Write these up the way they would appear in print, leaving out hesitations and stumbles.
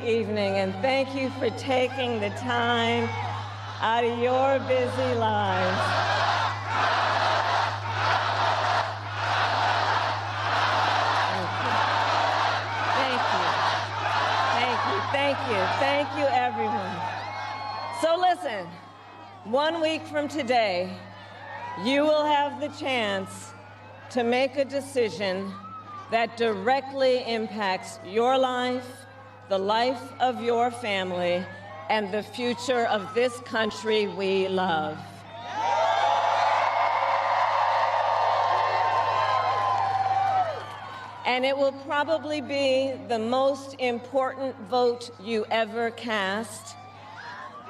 evening, and thank you for taking the time out of your busy lives. Thank you, everyone. So listen, 1 week from today, you will have the chance to make a decision that directly impacts your life, the life of your family, and the future of this country we love. And it will probably be the most important vote you ever cast.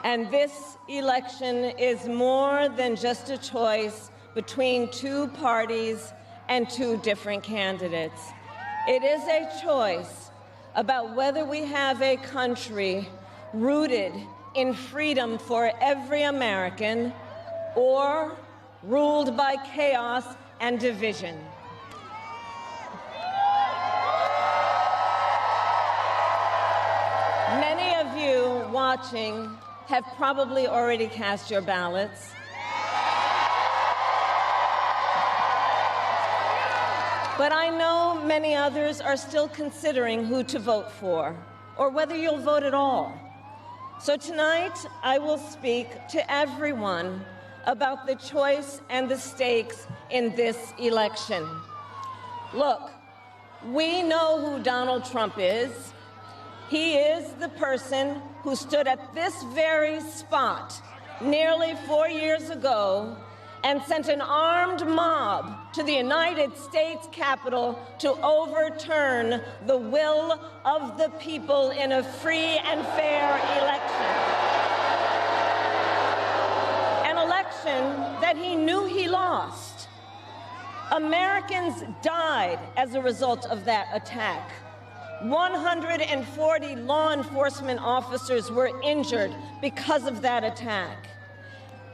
And this election is more than just a choice between two parties and two different candidates. It is a choice about whether we have a country rooted in freedom for every American or ruled by chaos and division. Many of you watching have probably already cast your ballots. But I know many others are still considering who to vote for, or whether you'll vote at all. So tonight, I will speak to everyone about the choice and the stakes in this election. Look, we know who Donald Trump is. He is the person who stood at this very spot nearly 4 years ago and sent an armed mob to the United States Capitol to overturn the will of the people in a free and fair election. An election that he knew he lost. Americans died as a result of that attack. 140 law enforcement officers were injured because of that attack.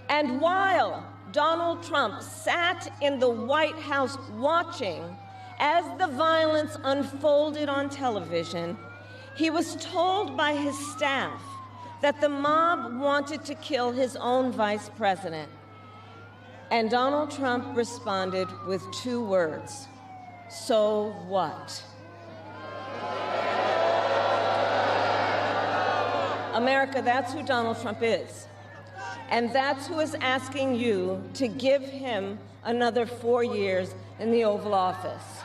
And while Donald Trump sat in the White House watching as the violence unfolded on television, he was told by his staff that the mob wanted to kill his own vice president. And Donald Trump responded with 2 words: "So what?" America, that's who Donald Trump is. And that's who is asking you to give him another 4 years in the Oval Office.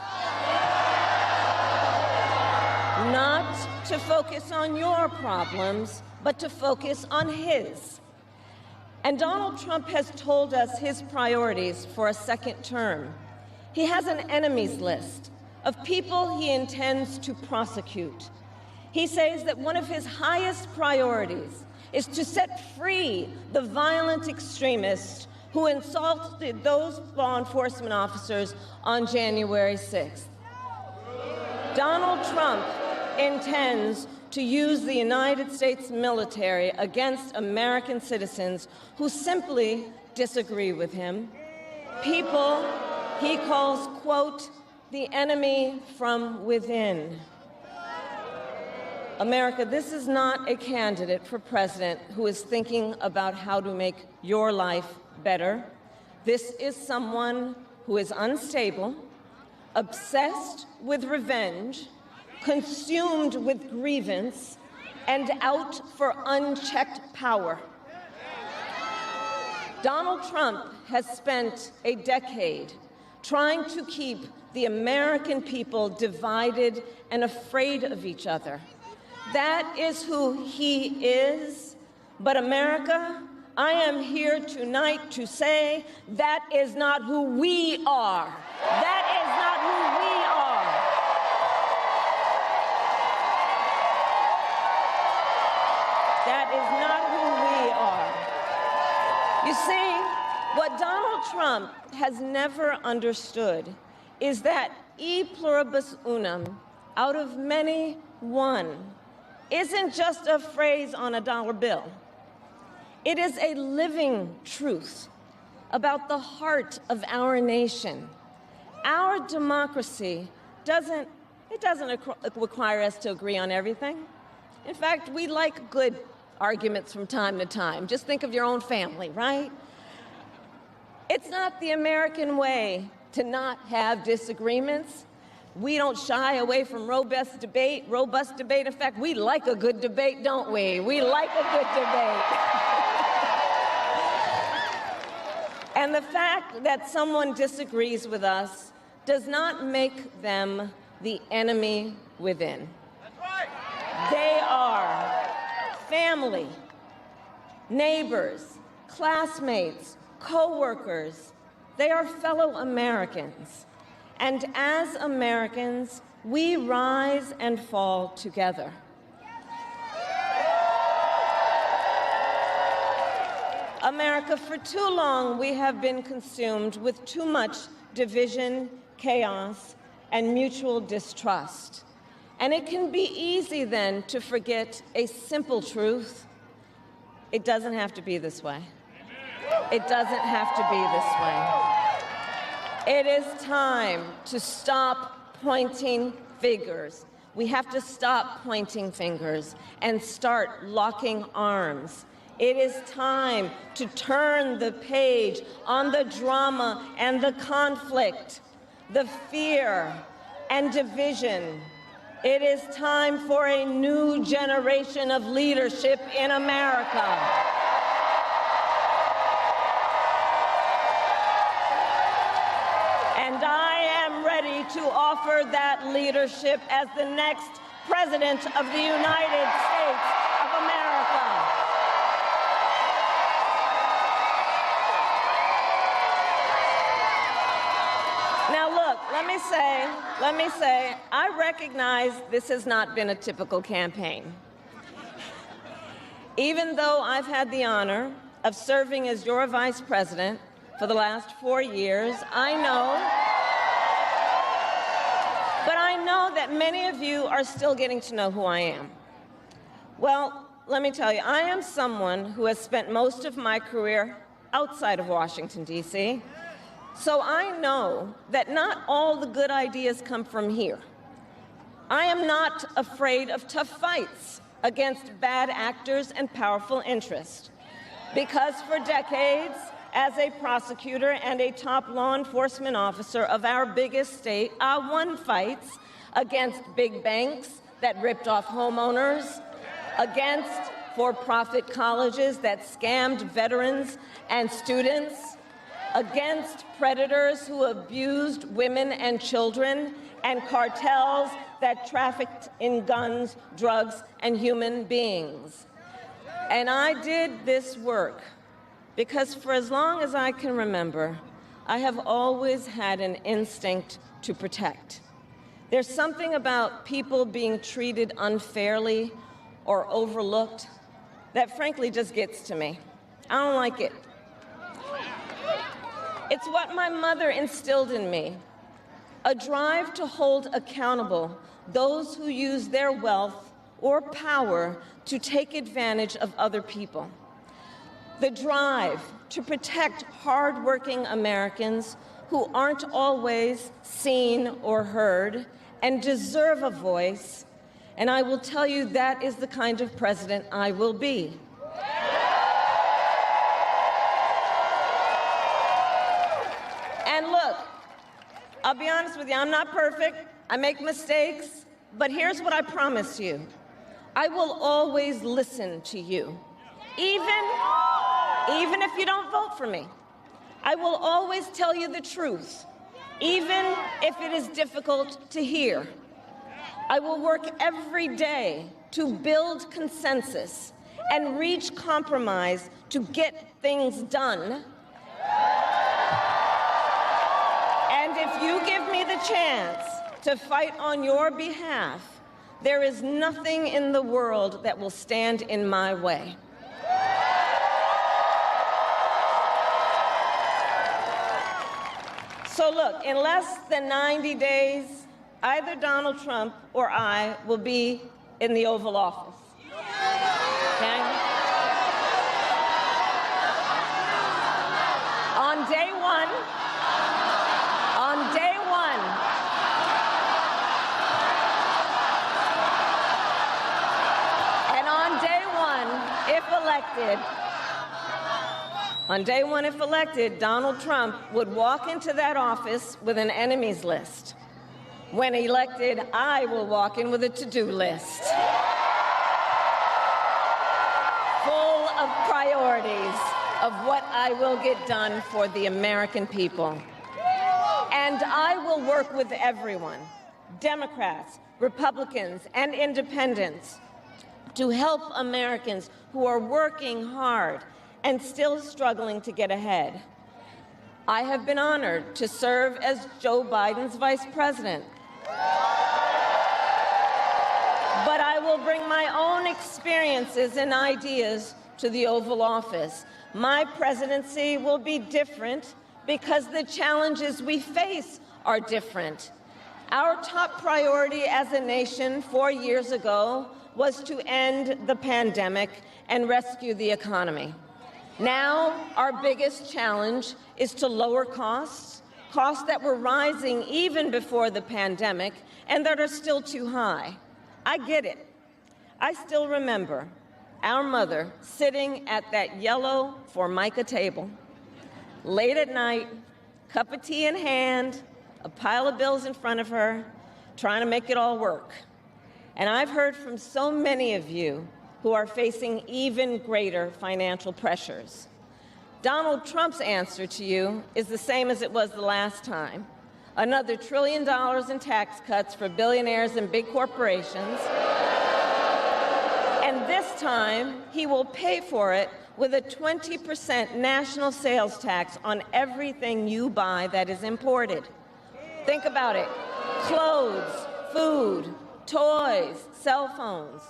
Not to focus on your problems, but to focus on his. And Donald Trump has told us his priorities for a second term. He has an enemies list of people he intends to prosecute. He says that one of his highest priorities is to set free the violent extremists who insulted those law enforcement officers on January 6th. Donald Trump intends to use the United States military against American citizens who simply disagree with him. People he calls, quote, the enemy from within. America, this is not a candidate for president who is thinking about how to make your life better. This is someone who is unstable, obsessed with revenge, consumed with grievance, and out for unchecked power. Donald Trump has spent a decade trying to keep the American people divided and afraid of each other. That is who he is. But America, I am here tonight to say that is not who we are. That is not who we are. That is not who we are. You see, what Donald Trump has never understood is that e pluribus unum, out of many, one, isn't just a phrase on a dollar bill. It is a living truth about the heart of our nation. Our democracy doesn't require us to agree on everything. In fact, we like good arguments from time to time. Just think of your own family, right? It's not the American way to not have disagreements. We don't shy away from robust debate. In fact, we like a good debate, don't we? We like a good debate. And the fact that someone disagrees with us does not make them the enemy within. That's right. They are family, neighbors, classmates, co-workers. They are fellow Americans. And as Americans, we rise and fall together. America, for too long, we have been consumed with too much division, chaos, and mutual distrust. And it can be easy then to forget a simple truth. It doesn't have to be this way. It doesn't have to be this way. It is time to stop pointing fingers. We have to stop pointing fingers and start locking arms. It is time to turn the page on the drama and the conflict, the fear and division. It is time for a new generation of leadership in America. And I am ready to offer that leadership as the next President of the United States of America. Now look, let me say, I recognize this has not been a typical campaign. Even though I've had the honor of serving as your vice president for the last 4 years, I know that many of you are still getting to know who I am. Well, let me tell you, I am someone who has spent most of my career outside of Washington, D.C., so I know that not all the good ideas come from here. I am not afraid of tough fights against bad actors and powerful interests, because for decades, as a prosecutor and a top law enforcement officer of our biggest state, I won fights against big banks that ripped off homeowners, against for-profit colleges that scammed veterans and students, against predators who abused women and children, and cartels that trafficked in guns, drugs, and human beings. And I did this work because for as long as I can remember, I have always had an instinct to protect. There's something about people being treated unfairly or overlooked that frankly just gets to me. I don't like it. It's what my mother instilled in me, a drive to hold accountable those who use their wealth or power to take advantage of other people. The drive to protect hardworking Americans who aren't always seen or heard and deserve a voice. And I will tell you that is the kind of president I will be. And look, I'll be honest with you, I'm not perfect. I make mistakes. But here's what I promise you. I will always listen to you, even if you don't vote for me. I will always tell you the truth, even if it is difficult to hear. I will work every day to build consensus and reach compromise to get things done. And if you give me the chance to fight on your behalf, there is nothing in the world that will stand in my way. So look, in less than 90 days, either Donald Trump or I will be in the Oval Office. Okay? On day one, On day one, if elected, Donald Trump would walk into that office with an enemies list. When elected, I will walk in with a to-do list full of priorities of what I will get done for the American people. And I will work with everyone, Democrats, Republicans, and independents, to help Americans who are working hard and still struggling to get ahead. I have been honored to serve as Joe Biden's vice president. But I will bring my own experiences and ideas to the Oval Office. My presidency will be different because the challenges we face are different. Our top priority as a nation 4 years ago was to end the pandemic and rescue the economy. Now, our biggest challenge is to lower costs that were rising even before the pandemic and that are still too high. I get it. I still remember our mother sitting at that yellow Formica table, late at night, cup of tea in hand, a pile of bills in front of her, trying to make it all work. And I've heard from so many of you who are facing even greater financial pressures. Donald Trump's answer to you is the same as it was the last time. Another $1 trillion in tax cuts for billionaires and big corporations. And this time, he will pay for it with a 20% national sales tax on everything you buy that is imported. Think about it. Clothes, food, toys, cell phones.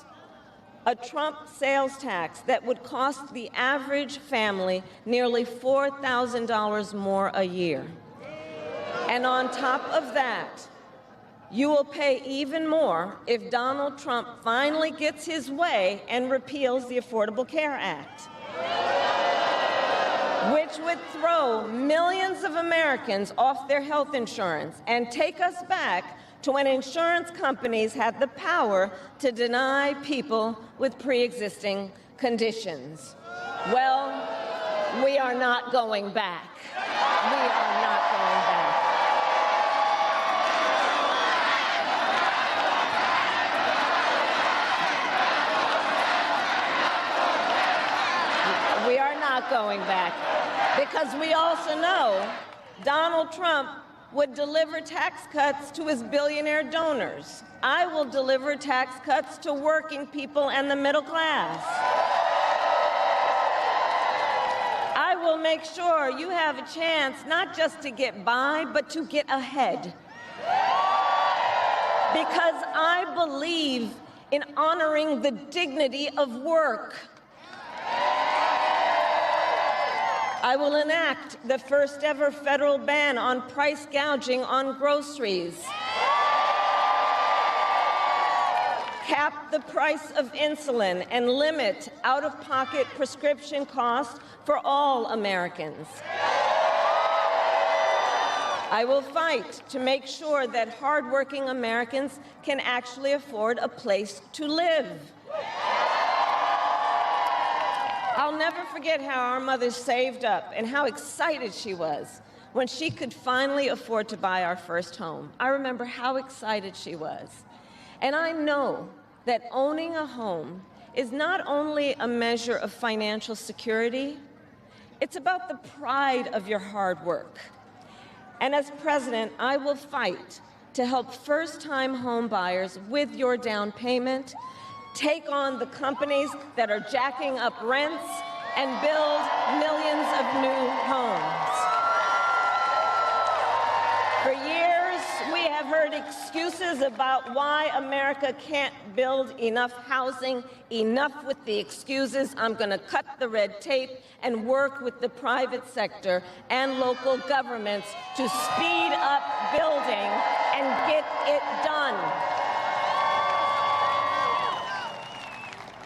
A Trump sales tax that would cost the average family nearly $4,000 more a year. And on top of that, you will pay even more if Donald Trump finally gets his way and repeals the Affordable Care Act, which would throw millions of Americans off their health insurance and take us back to when insurance companies had the power to deny people with pre-existing conditions. Well, we are not going back. We are not going back. We are not going back because we also know Donald Trump would deliver tax cuts to his billionaire donors. I will deliver tax cuts to working people and the middle class. I will make sure you have a chance not just to get by, but to get ahead. Because I believe in honoring the dignity of work. I will enact the first ever federal ban on price gouging on groceries, cap the price of insulin, and limit out-of-pocket prescription costs for all Americans. I will fight to make sure that hardworking Americans can actually afford a place to live. I'll never forget how our mother saved up and how excited she was when she could finally afford to buy our first home. I remember how excited she was. And I know that owning a home is not only a measure of financial security, it's about the pride of your hard work. And as president, I will fight to help first-time home buyers with your down payment, take on the companies that are jacking up rents, and build millions of new homes. For years, we have heard excuses about why America can't build enough housing. Enough with the excuses. I'm going to cut the red tape and work with the private sector and local governments to speed up building and get it done.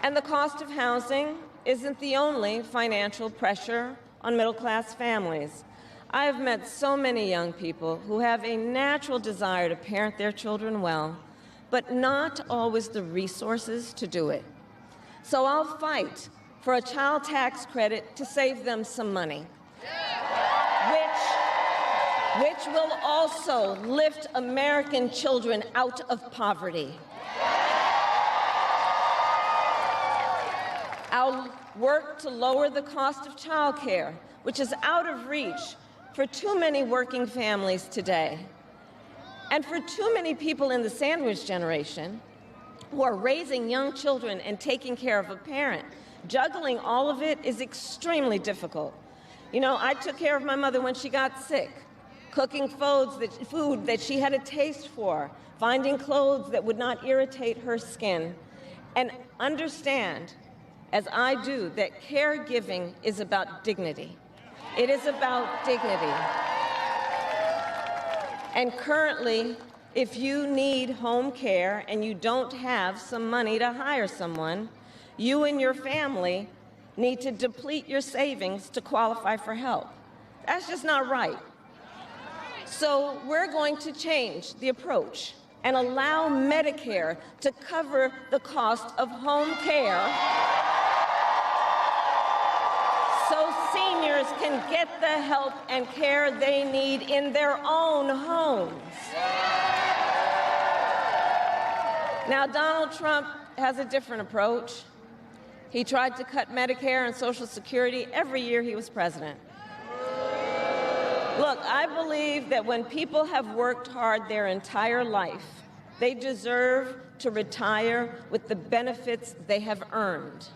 And the cost of housing isn't the only financial pressure on middle-class families. I have met so many young people who have a natural desire to parent their children well, but not always the resources to do it. So I'll fight for a child tax credit to save them some money, which will also lift American children out of poverty. I'll work to lower the cost of childcare, which is out of reach for too many working families today. And for too many people in the sandwich generation who are raising young children and taking care of a parent, juggling all of it is extremely difficult. You know, I took care of my mother when she got sick, cooking food that she had a taste for, finding clothes that would not irritate her skin, and understand, as I do, that caregiving is about dignity. It is about dignity. And currently, if you need home care and you don't have some money to hire someone, you and your family need to deplete your savings to qualify for help. That's just not right. So we're going to change the approach and allow Medicare to cover the cost of home care so seniors can get the help and care they need in their own homes. Now, Donald Trump has a different approach. He tried to cut Medicare and Social Security every year he was president. Look, I believe that when people have worked hard their entire life, they deserve to retire with the benefits they have earned.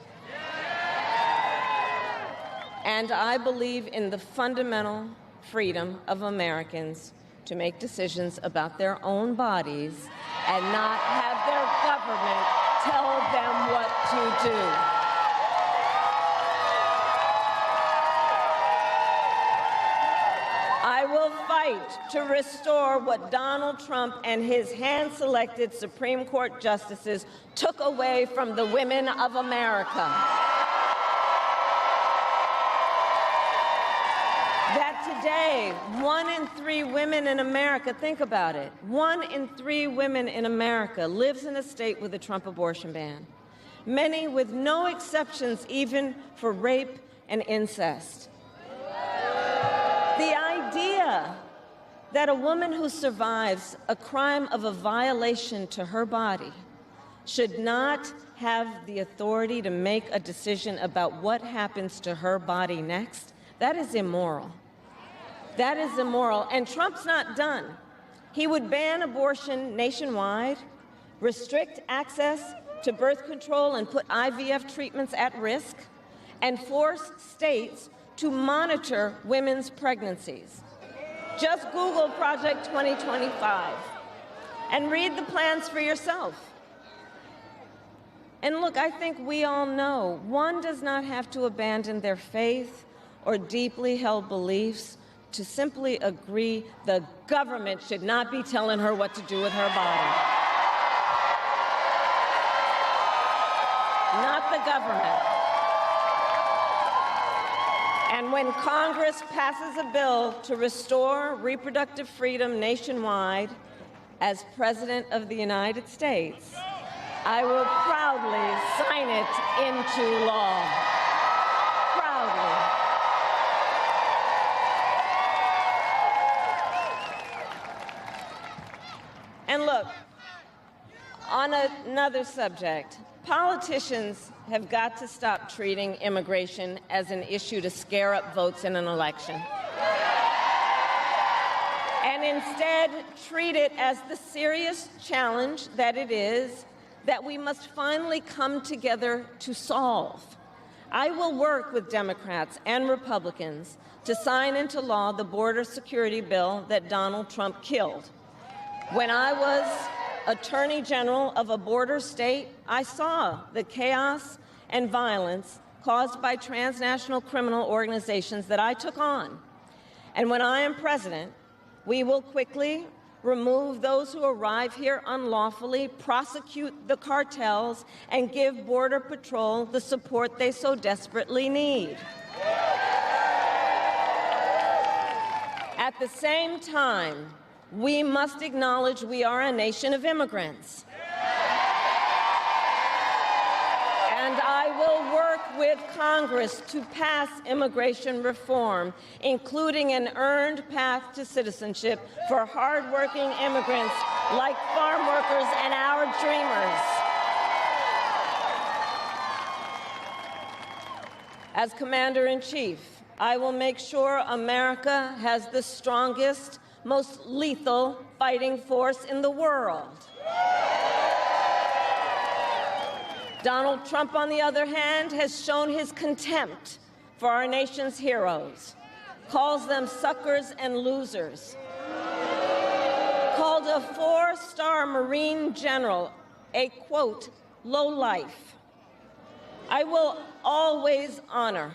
And I believe in the fundamental freedom of Americans to make decisions about their own bodies and not have their government tell them what to do. I will fight to restore what Donald Trump and his hand-selected Supreme Court justices took away from the women of America. That today, 1 in 3 women in America, think about it, 1 in 3 women in America lives in a state with a Trump abortion ban, many with no exceptions even for rape and incest. The idea that a woman who survives a crime of a violation to her body should not have the authority to make a decision about what happens to her body next, that is immoral. That is immoral. And Trump's not done. He would ban abortion nationwide, restrict access to birth control and put IVF treatments at risk, and force states to monitor women's pregnancies. Just Google Project 2025 and read the plans for yourself. And look, I think we all know one does not have to abandon their faith or deeply held beliefs to simply agree the government should not be telling her what to do with her body. Not the government. And when Congress passes a bill to restore reproductive freedom nationwide, as President of the United States, I will proudly sign it into law. Proudly. And look, on another subject, politicians have got to stop treating immigration as an issue to scare up votes in an election, and instead treat it as the serious challenge that it is that we must finally come together to solve. I will work with Democrats and Republicans to sign into law the border security bill that Donald Trump killed. When I was Attorney General of a border state, I saw the chaos and violence caused by transnational criminal organizations that I took on. And when I am president, we will quickly remove those who arrive here unlawfully, prosecute the cartels, and give Border Patrol the support they so desperately need. At the same time, we must acknowledge we are a nation of immigrants. And I will work with Congress to pass immigration reform, including an earned path to citizenship for hardworking immigrants like farm workers and our dreamers. As Commander-in-Chief, I will make sure America has the strongest, most lethal fighting force in the world. Donald Trump, on the other hand, has shown his contempt for our nation's heroes, calls them suckers and losers, called a 4-star Marine general a, quote, lowlife. I will always honor,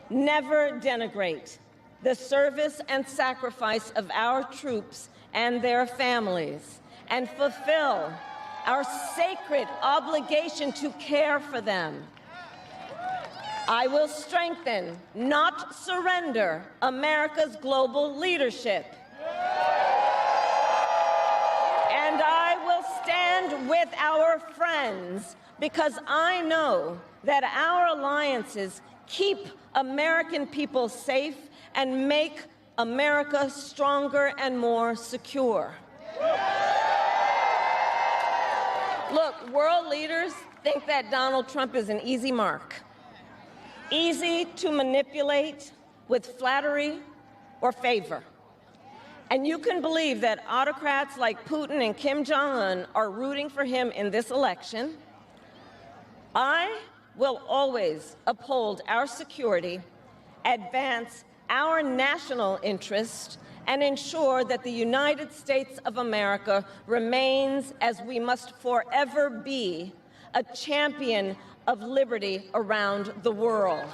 never denigrate, the service and sacrifice of our troops and their families, and fulfill our sacred obligation to care for them. I will strengthen, not surrender, America's global leadership. And I will stand with our friends because I know that our alliances keep American people safe and make America stronger and more secure. Look, world leaders think that Donald Trump is an easy mark, easy to manipulate with flattery or favor. And you can believe that autocrats like Putin and Kim Jong-un are rooting for him in this election. I will always uphold our security, advance our national interest, and ensure that the United States of America remains, as we must forever be, a champion of liberty around the world.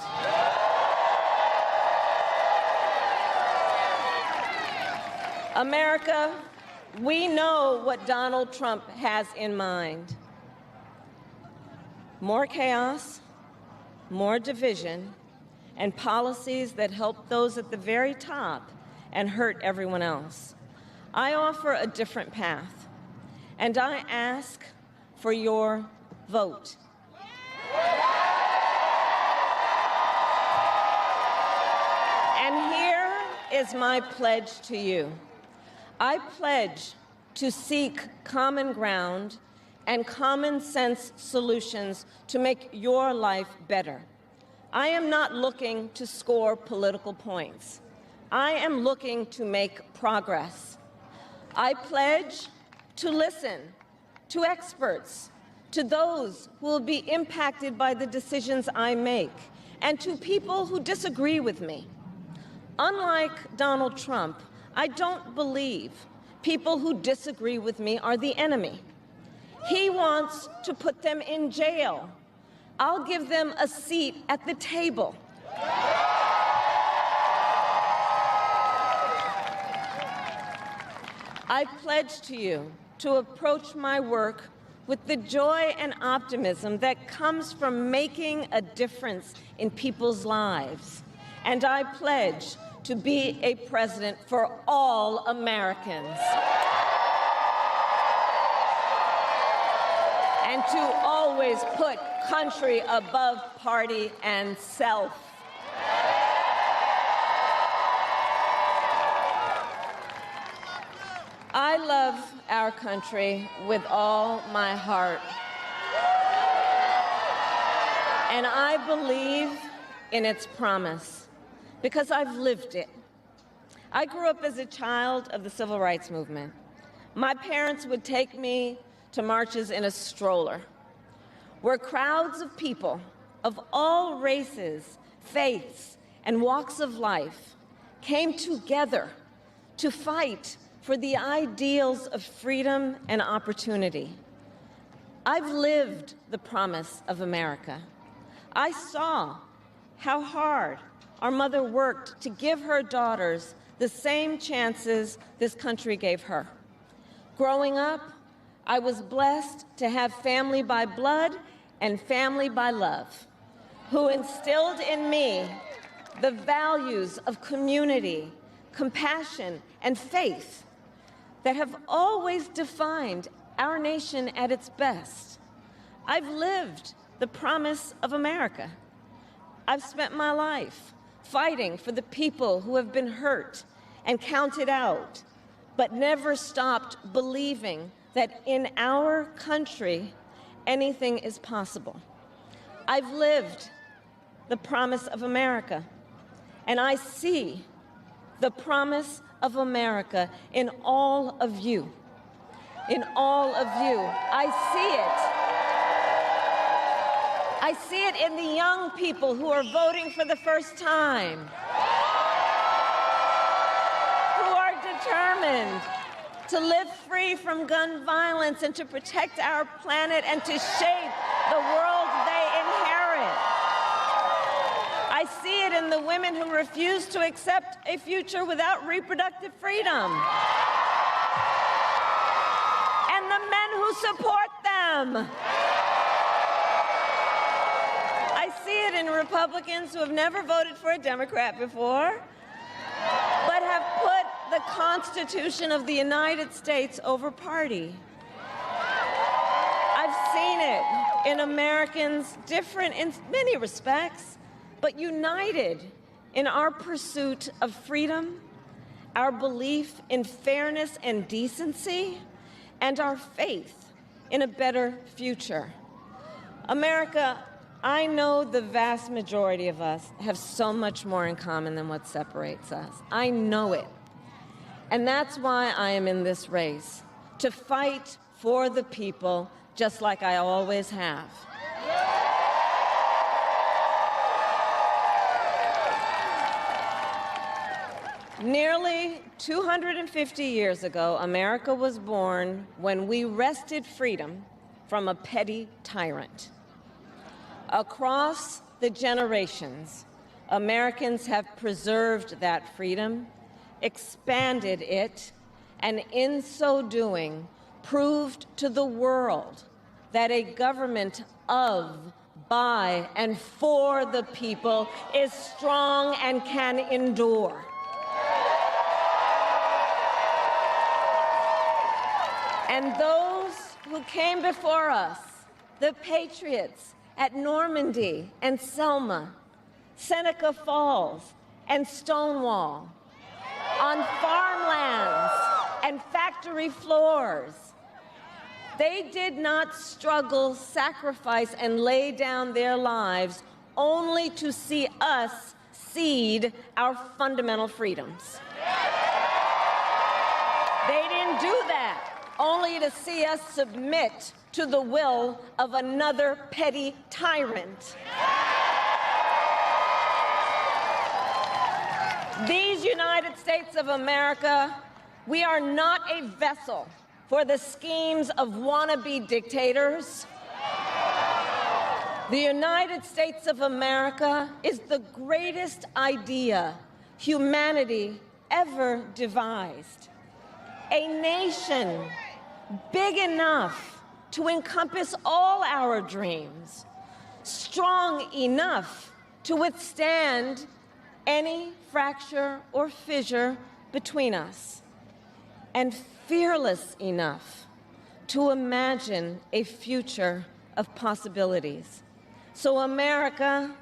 America, we know what Donald Trump has in mind. More chaos, more division, and policies that help those at the very top and hurt everyone else. I offer a different path, and I ask for your vote. And here is my pledge to you. I pledge to seek common ground and common sense solutions to make your life better. I am not looking to score political points. I am looking to make progress. I pledge to listen to experts, to those who will be impacted by the decisions I make, and to people who disagree with me. Unlike Donald Trump, I don't believe people who disagree with me are the enemy. He wants to put them in jail. I'll give them a seat at the table. I pledge to you to approach my work with the joy and optimism that comes from making a difference in people's lives. And I pledge to be a president for all Americans. And to always put country above party and self. I love our country with all my heart. And I believe in its promise because I've lived it. I grew up as a child of the Civil Rights Movement. My parents would take me to marches in a stroller, where crowds of people of all races, faiths, and walks of life came together to fight for the ideals of freedom and opportunity. I've lived the promise of America. I saw how hard our mother worked to give her daughters the same chances this country gave her. Growing up, I was blessed to have family by blood and family by love, who instilled in me the values of community, compassion, and faith that have always defined our nation at its best. I've lived the promise of America. I've spent my life fighting for the people who have been hurt and counted out, but never stopped believing that in our country, anything is possible. I've lived the promise of America, and I see the promise of America in all of you. In all of you. I see it in the young people who are voting for the first time, who are determined to live free from gun violence and to protect our planet and to shape the world they inherit. I see it in the women who refuse to accept a future without reproductive freedom, and the men who support them. I see it in Republicans who have never voted for a Democrat before, but have put the Constitution of the United States over party. I've seen it in Americans different in many respects, but united in our pursuit of freedom, our belief in fairness and decency, and our faith in a better future. America, I know the vast majority of us have so much more in common than what separates us. I know it. And that's why I am in this race, to fight for the people, just like I always have. Nearly 250 years ago, America was born when we wrested freedom from a petty tyrant. Across the generations, Americans have preserved that freedom, expanded it, and in so doing, proved to the world that a government of, by, and for the people is strong and can endure. And those who came before us, the patriots at Normandy and Selma, Seneca Falls and Stonewall, on farmlands and factory floors, they did not struggle, sacrifice, and lay down their lives only to see us cede our fundamental freedoms. They didn't do that only to see us submit to the will of another petty tyrant. These United States of America, we are not a vessel for the schemes of wannabe dictators. The United States of America is the greatest idea humanity ever devised. A nation big enough to encompass all our dreams, strong enough to withstand any fracture or fissure between us, and fearless enough to imagine a future of possibilities. So, America,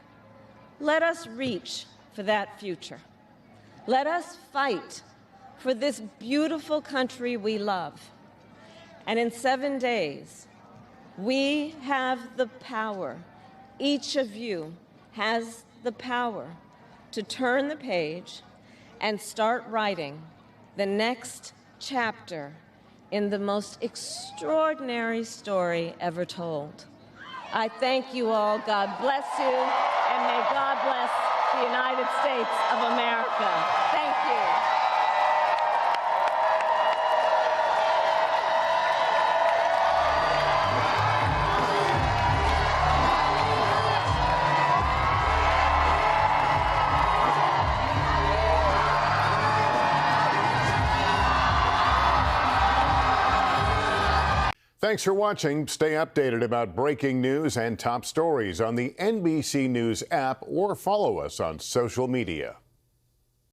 let us reach for that future. Let us fight for this beautiful country we love. And in 7 days, we have the power, each of you has the power to turn the page and start writing the next chapter in the most extraordinary story ever told. I thank you all. God bless you, and may God bless the United States of America. Thank you. Thanks for watching. Stay updated about breaking news and top stories on the NBC News app or follow us on social media.